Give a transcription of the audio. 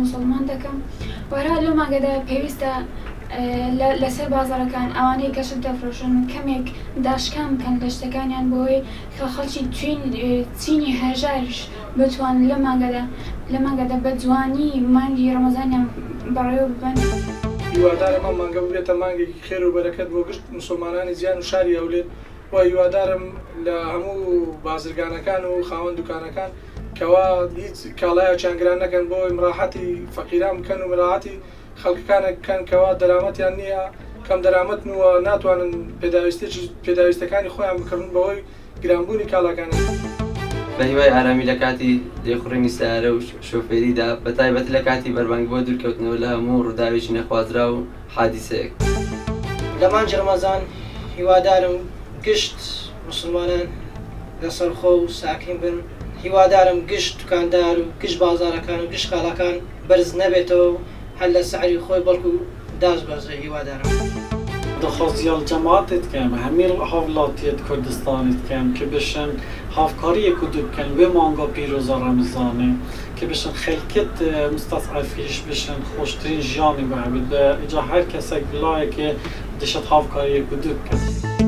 مسلمان دەکەم وەرا لەو مانگەدا پێویستە لەسەر بازاڕەکان ئەوانەی کەشت دەفرۆشن کەمێک داشکان بکەن لە شتەکانیان بۆی کە خەڵکی چینی هەژارش بتوان لە مانگەدا بە جوانی مانگی ڕەمەزانیان بەڕێوە ببەن. هیوادارم ئەم مانگە ببێتە مانگێکی خێر و بەرەکەت بۆ گشت مسلمانانی جیان و شاری هەولێر و هیوادارم لە هەموو بازرگانەکان و خاوەن دوکانەکان کەوا هیچ کاڵایەکیان گران نەکەن بۆی مراحەتی فەقیران بکەن و مراحەتی خەڵکەکانە بکەن کەوا دەرامەتیان نییە کەم دەرامەت و ناتوانن پێداویستەکانی خۆیان بکردن بەهۆی گرانبوونی کاڵاکان. بە هیوای ئارامی لە کاتی لێخوڕینی سیارە و شۆفێریدا بە تایبەت لە کاتی بەربانگ بۆ دوورکەوتنەوە لە هەموو ڕووداوێکی نەخوازرا و حادیسەیەک. لە مانگی ڕەمەزان هیوادارم گشت مسلمانان لەسەرخۆ و ساکین بن، هیوادارم گشت دوکاندار و گشت بازارەکان و گشت کاڵەکان بەرز نەبێتەوە هەر لە سەعری خۆی بەڵکو داش بەرزە هیوادارم. دخوازیال جماعتت کم همین حولاتیت کردستانیت کم که بشن هافکاری کدوب کن و مانگا پیروز رمضانه که بشن خلقت مستضعفیش بشن خوشترین جانی بعد اجا هر کسی بلای که دشت هافکاری کدوب کن.